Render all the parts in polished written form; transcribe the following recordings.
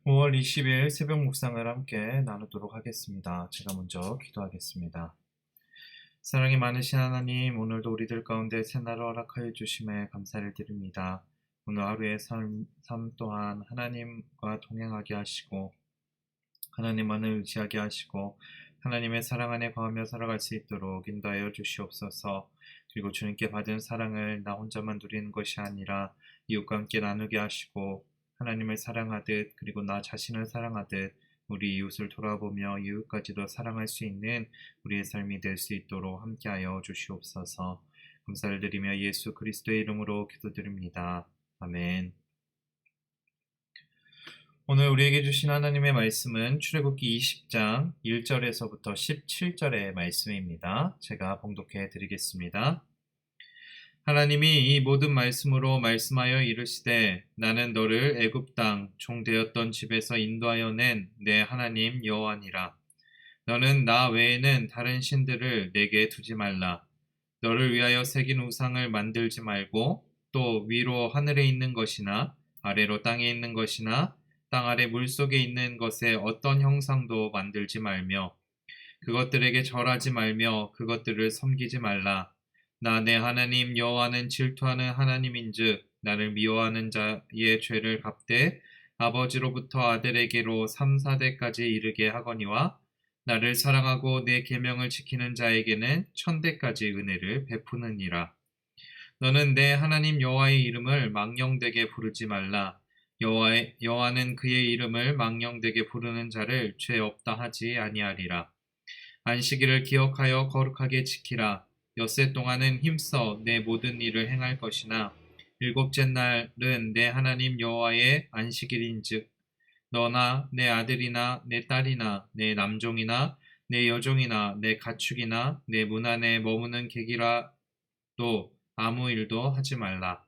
5월 20일 새벽 묵상을 함께 나누도록 하겠습니다. 제가 먼저 기도하겠습니다. 사랑이 많으신 하나님, 오늘도 우리들 가운데 새날을 허락하여 주심에 감사를 드립니다. 오늘 하루의 삶 또한 하나님과 동행하게 하시고 하나님만을 의지하게 하시고 하나님의 사랑 안에 거하며 살아갈 수 있도록 인도하여 주시옵소서. 그리고 주님께 받은 사랑을 나 혼자만 누리는 것이 아니라 이웃과 함께 나누게 하시고 하나님을 사랑하듯 그리고 나 자신을 사랑하듯 우리 이웃을 돌아보며 이웃까지도 사랑할 수 있는 우리의 삶이 될 수 있도록 함께하여 주시옵소서. 감사를 드리며 예수 그리스도의 이름으로 기도드립니다. 아멘. 오늘 우리에게 주신 하나님의 말씀은 출애굽기 20장 1절에서부터 17절의 말씀입니다. 제가 봉독해 드리겠습니다. 하나님이 이 모든 말씀으로 말씀하여 이르시되 나는 너를 애굽 땅 종되었던 집에서 인도하여 낸 내 하나님 여호와니라. 너는 나 외에는 다른 신들을 내게 두지 말라. 너를 위하여 새긴 우상을 만들지 말고 또 위로 하늘에 있는 것이나 아래로 땅에 있는 것이나 땅 아래 물속에 있는 것에 어떤 형상도 만들지 말며 그것들에게 절하지 말며 그것들을 섬기지 말라. 나 내 하나님 여호와는 질투하는 하나님인즉 나를 미워하는 자의 죄를 갚되 아버지로부터 아들에게로 3, 4대까지 이르게 하거니와 나를 사랑하고 내 계명을 지키는 자에게는 1000대까지 은혜를 베푸느니라. 너는 내 하나님 여호와의 이름을 망령되게 부르지 말라. 여호와는 그의 이름을 망령되게 부르는 자를 죄 없다 하지 아니하리라. 안식일을 기억하여 거룩하게 지키라. 엿새 동안은 힘써 내 모든 일을 행할 것이나 일곱째 날은 내 하나님 여호와의 안식일인즉 너나 내 아들이나 내 딸이나 내 남종이나 내 여종이나 내 가축이나 내 문 안에 머무는 객이라도 아무 일도 하지 말라.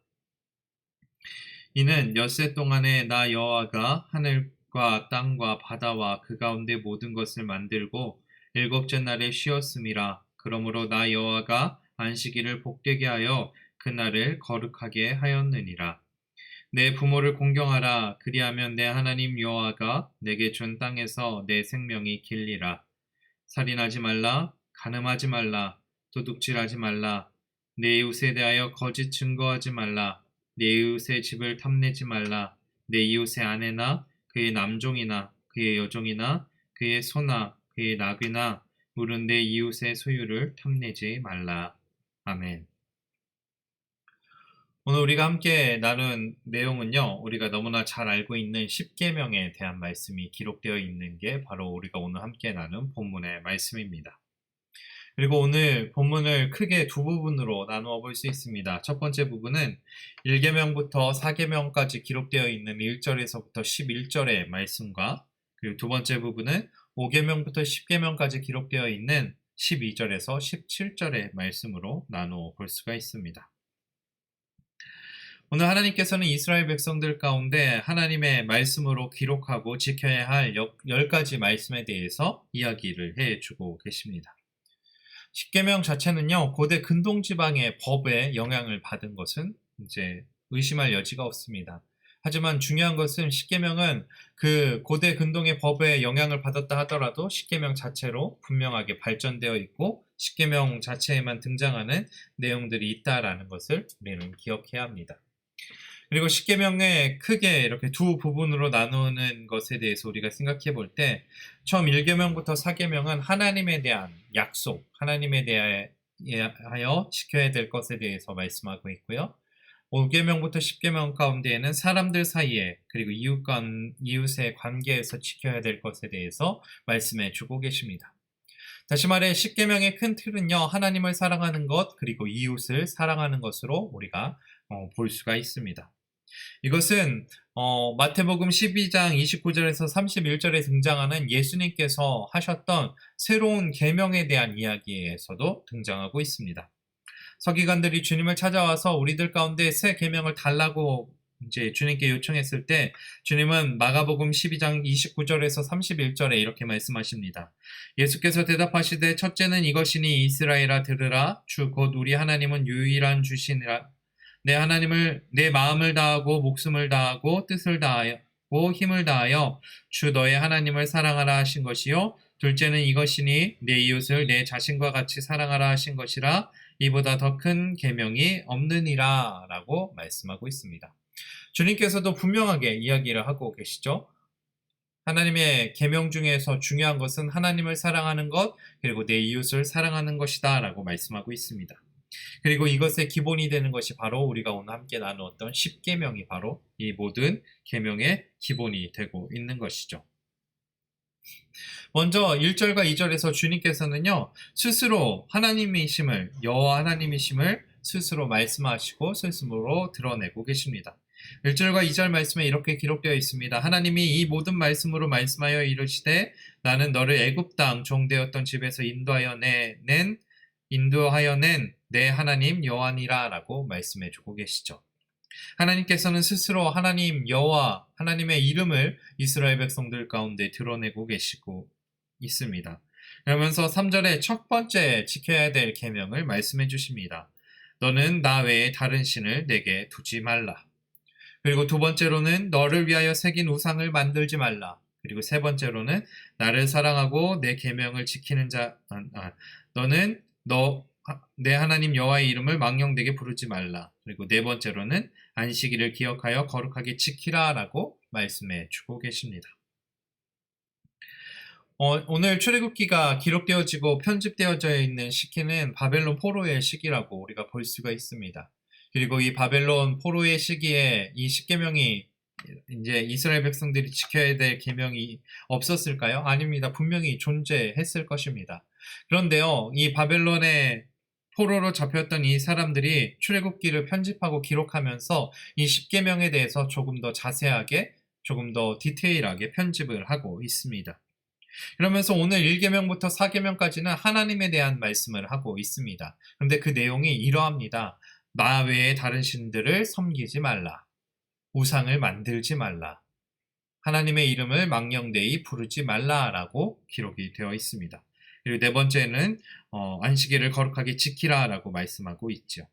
이는 엿새 동안에 나 여호와가 하늘과 땅과 바다와 그 가운데 모든 것을 만들고 일곱째 날에 쉬었음이라. 그러므로 나 여호와가 안식일을 복되게 하여 그날을 거룩하게 하였느니라. 내 부모를 공경하라. 그리하면 내 하나님 여호와가 내게 준 땅에서 내 생명이 길리라. 살인하지 말라. 간음하지 말라. 도둑질하지 말라. 내 이웃에 대하여 거짓 증거하지 말라. 내 이웃의 집을 탐내지 말라. 내 이웃의 아내나 그의 남종이나 그의 여종이나 그의 소나 그의 나귀나 물은 내 이웃의 소유를 탐내지 말라. 아멘. 오늘 우리가 함께 나눈 내용은요, 우리가 너무나 잘 알고 있는 십계명에 대한 말씀이 기록되어 있는 게 바로 우리가 오늘 함께 나눈 본문의 말씀입니다. 그리고 오늘 본문을 크게 두 부분으로 나누어 볼 수 있습니다. 첫 번째 부분은 1계명부터 4계명까지 기록되어 있는 1절에서부터 11절의 말씀과 그리고 두 번째 부분은 5계명부터 10계명까지 기록되어 있는 12절에서 17절의 말씀으로 나누어 볼 수가 있습니다. 오늘 하나님께서는 이스라엘 백성들 가운데 하나님의 말씀으로 기록하고 지켜야 할 10가지 말씀에 대해서 이야기를 해주고 계십니다. 십계명 자체는요, 고대 근동지방의 법에 영향을 받은 것은 이제 의심할 여지가 없습니다. 하지만 중요한 것은 십계명은 그 고대 근동의 법에 영향을 받았다 하더라도 십계명 자체로 분명하게 발전되어 있고 십계명 자체에만 등장하는 내용들이 있다라는 것을 우리는 기억해야 합니다. 그리고 십계명에 크게 이렇게 두 부분으로 나누는 것에 대해서 우리가 생각해 볼 때 처음 1계명부터 4계명은 하나님에 대한 약속, 하나님에 대하여 지켜야 될 것에 대해서 말씀하고 있고요. 5계명부터 10계명 가운데에는 사람들 사이에 그리고 이웃의 관계에서 지켜야 될 것에 대해서 말씀해 주고 계십니다. 다시 말해 10계명의 큰 틀은요, 하나님을 사랑하는 것 그리고 이웃을 사랑하는 것으로 우리가 볼 수가 있습니다. 이것은 마태복음 12장 29절에서 31절에 등장하는 예수님께서 하셨던 새로운 계명에 대한 이야기에서도 등장하고 있습니다. 서기관들이 주님을 찾아와서 우리들 가운데 새 계명을 달라고 이제 주님께 요청했을 때 주님은 마가복음 12장 29절에서 31절에 이렇게 말씀하십니다. 예수께서 대답하시되 첫째는 이것이니 이스라엘아 들으라. 주 곧 우리 하나님은 유일한 주시니라. 내 하나님을 내 마음을 다하고 목숨을 다하고 뜻을 다하고 먹고 힘을 다하여 주 너의 하나님을 사랑하라 하신 것이요 둘째는 이것이니 내 이웃을 내 자신과 같이 사랑하라 하신 것이라 이보다 더 큰 계명이 없느니라 라고 말씀하고 있습니다. 주님께서도 분명하게 이야기를 하고 계시죠. 하나님의 계명 중에서 중요한 것은 하나님을 사랑하는 것 그리고 내 이웃을 사랑하는 것이다 라고 말씀하고 있습니다. 그리고 이것의 기본이 되는 것이 바로 우리가 오늘 함께 나누었던 10계명이 바로 이 모든 계명의 기본이 되고 있는 것이죠. 먼저 1절과 2절에서 주님께서는요 스스로 하나님이심을 여호와 하나님이심을 스스로 말씀하시고 스스로 드러내고 계십니다. 1절과 2절 말씀에 이렇게 기록되어 있습니다. 하나님이 이 모든 말씀으로 말씀하여 이르시되 나는 너를 애굽 땅 종되었던 집에서 인도하여 낸 내 하나님 여호와니라 라고 말씀해 주고 계시죠. 하나님께서는 스스로 하나님 여호와 하나님의 이름을 이스라엘 백성들 가운데 드러내고 계시고 있습니다. 그러면서 3절에 첫 번째 지켜야 될 계명을 말씀해 주십니다. 너는 나 외에 다른 신을 내게 두지 말라. 그리고 두 번째로는 너를 위하여 새긴 우상을 만들지 말라. 그리고 세 번째로는 나를 사랑하고 내 계명을 지키는 너는 내 하나님 여호와의 이름을 망령되게 부르지 말라. 그리고 네 번째로는 안식일을 기억하여 거룩하게 지키라 라고 말씀해 주고 계십니다. 오늘 출애굽기가 기록되어지고 편집되어져 있는 시기는 바벨론 포로의 시기라고 우리가 볼 수가 있습니다. 그리고 이 바벨론 포로의 시기에 이 10계명이 이제 이스라엘 백성들이 지켜야 될 계명이 없었을까요? 아닙니다. 분명히 존재했을 것입니다. 그런데요, 이 바벨론의 포로로 잡혔던 이 사람들이 출애굽기를 편집하고 기록하면서 이 10계명에 대해서 조금 더 자세하게, 조금 더 디테일하게 편집을 하고 있습니다. 그러면서 오늘 1계명부터 4계명까지는 하나님에 대한 말씀을 하고 있습니다. 그런데 그 내용이 이러합니다. 나 외에 다른 신들을 섬기지 말라. 우상을 만들지 말라. 하나님의 이름을 망령되이 부르지 말라라고 기록이 되어 있습니다. 그리고 네 번째는 안식일을 거룩하게 지키라라고 말씀하고 있죠.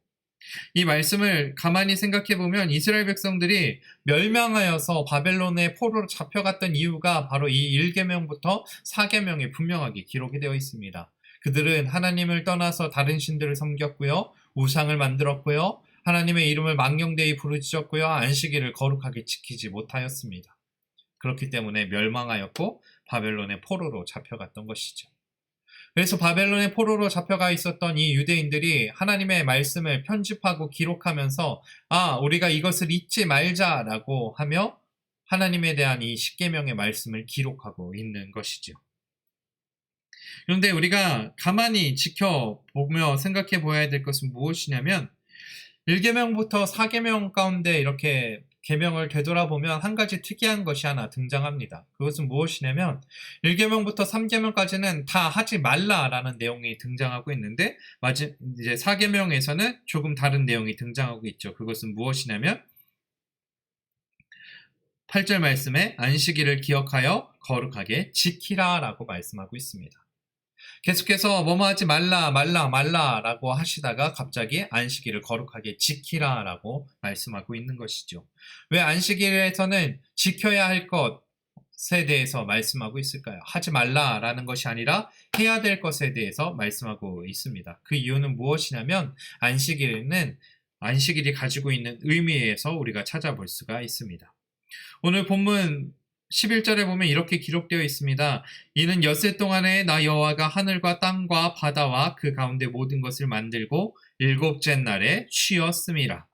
이 말씀을 가만히 생각해 보면 이스라엘 백성들이 멸망하여서 바벨론의 포로로 잡혀갔던 이유가 바로 이 1계명부터 4계명에 분명하게 기록이 되어 있습니다. 그들은 하나님을 떠나서 다른 신들을 섬겼고요. 우상을 만들었고요. 하나님의 이름을 망령되이 부르짖었고요. 안식일을 거룩하게 지키지 못하였습니다. 그렇기 때문에 멸망하였고 바벨론의 포로로 잡혀갔던 것이죠. 그래서 바벨론의 포로로 잡혀가 있었던 이 유대인들이 하나님의 말씀을 편집하고 기록하면서 우리가 이것을 잊지 말자라고 하며 하나님에 대한 이 10계명의 말씀을 기록하고 있는 것이죠. 그런데 우리가 가만히 지켜보며 생각해 보아야 될 것은 무엇이냐면 1계명부터 4계명 가운데 이렇게 계명을 되돌아보면 한 가지 특이한 것이 하나 등장합니다. 그것은 무엇이냐면 1계명부터 3계명까지는 다 하지 말라라는 내용이 등장하고 있는데 이제 4계명에서는 조금 다른 내용이 등장하고 있죠. 그것은 무엇이냐면 8절 말씀에 안식일을 기억하여 거룩하게 지키라라고 말씀하고 있습니다. 계속해서 뭐뭐 하지 말라라고 하시다가 갑자기 안식일을 거룩하게 지키라라고 말씀하고 있는 것이죠. 왜 안식일에서는 지켜야 할 것에 대해서 말씀하고 있을까요? 하지 말라라는 것이 아니라 해야 될 것에 대해서 말씀하고 있습니다. 그 이유는 무엇이냐면 안식일이 가지고 있는 의미에서 우리가 찾아볼 수가 있습니다. 오늘 본문 11절에 보면 이렇게 기록되어 있습니다. 이는 엿새 동안에 나 여호와가 하늘과 땅과 바다와 그 가운데 모든 것을 만들고 일곱째 날에 쉬었음이라.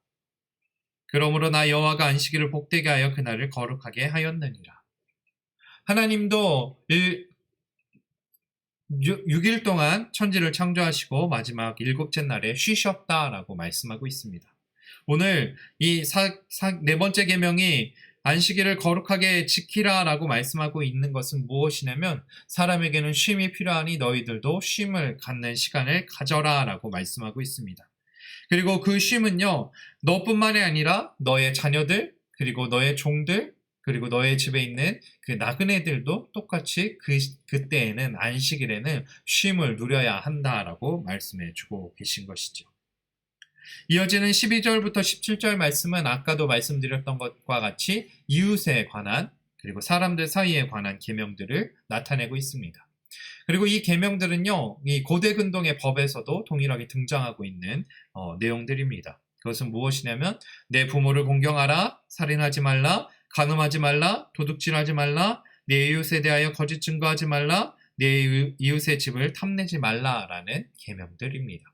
그러므로 나 여호와가 안식일을 복되게 하여 그날을 거룩하게 하였느니라. 하나님도 6일 동안 천지를 창조하시고 마지막 일곱째 날에 쉬셨다라고 말씀하고 있습니다. 오늘 이 네 번째 계명이 안식일을 거룩하게 지키라라고 말씀하고 있는 것은 무엇이냐면 사람에게는 쉼이 필요하니 너희들도 쉼을 갖는 시간을 가져라라고 말씀하고 있습니다. 그리고 그 쉼은요, 너뿐만이 아니라 너의 자녀들, 그리고 너의 종들, 그리고 너의 집에 있는 그 나그네들도 똑같이 그때에는 안식일에는 쉼을 누려야 한다라고 말씀해 주고 계신 것이죠. 이어지는 12절부터 17절 말씀은 아까도 말씀드렸던 것과 같이 이웃에 관한 그리고 사람들 사이에 관한 계명들을 나타내고 있습니다. 그리고 이 계명들은요, 이 고대 근동의 법에서도 동일하게 등장하고 있는 내용들입니다. 그것은 무엇이냐면 내 부모를 공경하라, 살인하지 말라, 간음하지 말라, 도둑질하지 말라, 내 이웃에 대하여 거짓 증거하지 말라, 내 이웃의 집을 탐내지 말라라는 계명들입니다.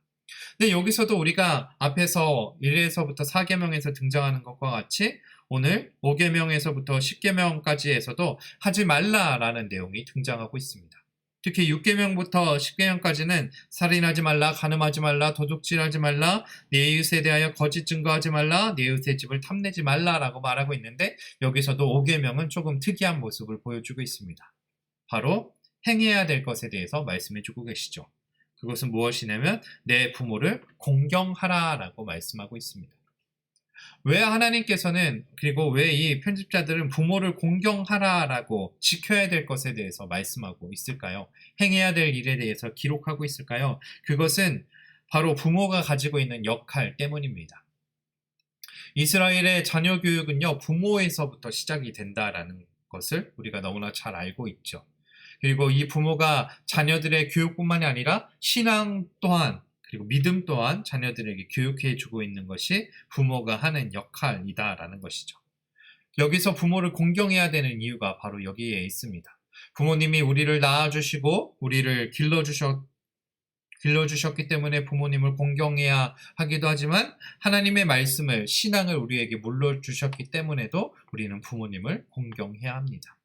근데 여기서도 우리가 앞에서 1에서부터 4계명에서 등장하는 것과 같이 오늘 5계명에서부터 10계명까지에서도 하지 말라라는 내용이 등장하고 있습니다. 특히 6계명부터 10계명까지는 살인하지 말라, 간음하지 말라, 도둑질하지 말라, 내 이웃에 대하여 거짓 증거하지 말라, 내 이웃의 집을 탐내지 말라라고 말하고 있는데 여기서도 5계명은 조금 특이한 모습을 보여주고 있습니다. 바로 행해야 될 것에 대해서 말씀해주고 계시죠. 그것은 무엇이냐면 내 부모를 공경하라라고 말씀하고 있습니다. 왜 하나님께서는 그리고 왜 이 편집자들은 부모를 공경하라라고 지켜야 될 것에 대해서 말씀하고 있을까요? 행해야 될 일에 대해서 기록하고 있을까요? 그것은 바로 부모가 가지고 있는 역할 때문입니다. 이스라엘의 자녀 교육은요, 부모에서부터 시작이 된다라는 것을 우리가 너무나 잘 알고 있죠. 그리고 이 부모가 자녀들의 교육뿐만이 아니라 신앙 또한 그리고 믿음 또한 자녀들에게 교육해주고 있는 것이 부모가 하는 역할이다라는 것이죠. 여기서 부모를 공경해야 되는 이유가 바로 여기에 있습니다. 부모님이 우리를 낳아주시고 우리를 길러주셨기 때문에 부모님을 공경해야 하기도 하지만 하나님의 말씀을, 신앙을 우리에게 물려주셨기 때문에도 우리는 부모님을 공경해야 합니다.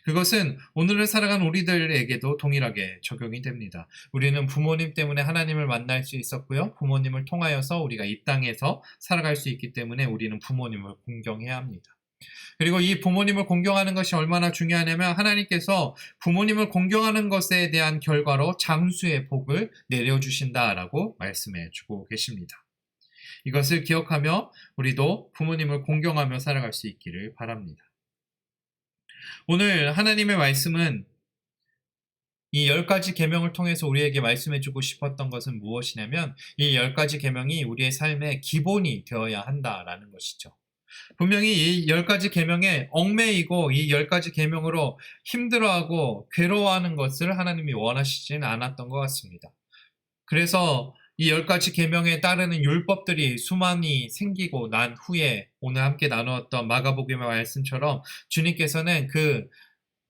그것은 오늘을 살아간 우리들에게도 동일하게 적용이 됩니다. 우리는 부모님 때문에 하나님을 만날 수 있었고요. 부모님을 통하여서 우리가 이 땅에서 살아갈 수 있기 때문에 우리는 부모님을 공경해야 합니다. 그리고 이 부모님을 공경하는 것이 얼마나 중요하냐면 하나님께서 부모님을 공경하는 것에 대한 결과로 장수의 복을 내려주신다라고 말씀해 주고 계십니다. 이것을 기억하며 우리도 부모님을 공경하며 살아갈 수 있기를 바랍니다. 오늘 하나님의 말씀은 이 10가지 계명을 통해서 우리에게 말씀해주고 싶었던 것은 무엇이냐면 이 10가지 계명이 우리의 삶의 기본이 되어야 한다라는 것이죠. 분명히 이 10가지 계명에 얽매이고 이 10가지 계명으로 힘들어하고 괴로워하는 것을 하나님이 원하시지는 않았던 것 같습니다. 그래서 이 10가지 계명에 따르는 율법들이 수많이 생기고 난 후에 오늘 함께 나누었던 마가복음의 말씀처럼 주님께서는 그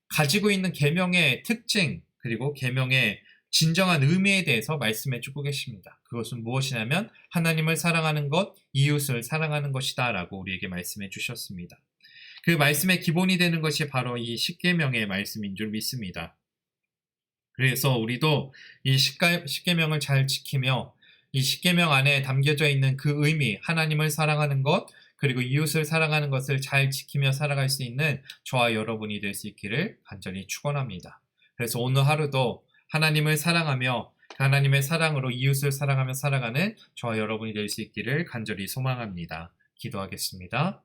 가지고 있는 계명의 특징 그리고 계명의 진정한 의미에 대해서 말씀해 주고 계십니다. 그것은 무엇이냐면 하나님을 사랑하는 것, 이웃을 사랑하는 것이다 라고 우리에게 말씀해 주셨습니다. 그 말씀의 기본이 되는 것이 바로 이 10계명의 말씀인 줄 믿습니다. 그래서 우리도 이 10계명을 잘 지키며 이 10계명 안에 담겨져 있는 그 의미, 하나님을 사랑하는 것, 그리고 이웃을 사랑하는 것을 잘 지키며 살아갈 수 있는 저와 여러분이 될 수 있기를 간절히 축원합니다. 그래서 오늘 하루도 하나님을 사랑하며 하나님의 사랑으로 이웃을 사랑하며 살아가는 저와 여러분이 될 수 있기를 간절히 소망합니다. 기도하겠습니다.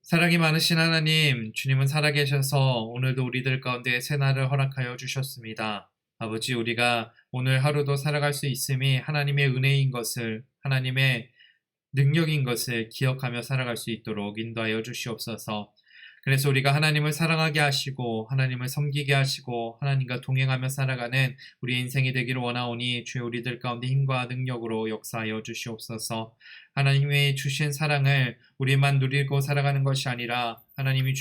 사랑이 많으신 하나님, 주님은 살아계셔서 오늘도 우리들 가운데 새날을 허락하여 주셨습니다. 아버지, 우리가 오늘 하루도 살아갈 수 있음이 하나님의 은혜인 것을, 하나님의 능력인 것을 기억하며 살아갈 수 있도록 인도하여 주시옵소서. 그래서 우리가 하나님을 사랑하게 하시고 하나님을 섬기게 하시고 하나님과 동행하며 살아가는 우리 인생이 되기를 원하오니 주여 우리들 가운데 힘과 능력으로 역사하여 주시옵소서. 하나님이 주신 사랑을 우리만 누리고 살아가는 것이 아니라 하나님이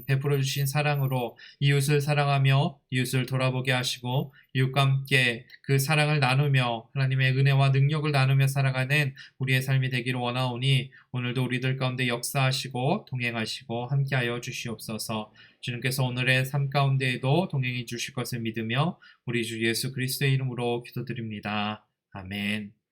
베풀어 주신 사랑으로 이웃을 사랑하며 이웃을 돌아보게 하시고 이웃과 함께 그 사랑을 나누며 하나님의 은혜와 능력을 나누며 살아가는 우리의 삶이 되기를 원하오니 오늘도 우리들 가운데 역사하시고 동행하시고 함께하여 주시옵소서. 주님께서 오늘의 삶 가운데에도 동행해 주실 것을 믿으며 우리 주 예수 그리스도의 이름으로 기도드립니다. 아멘.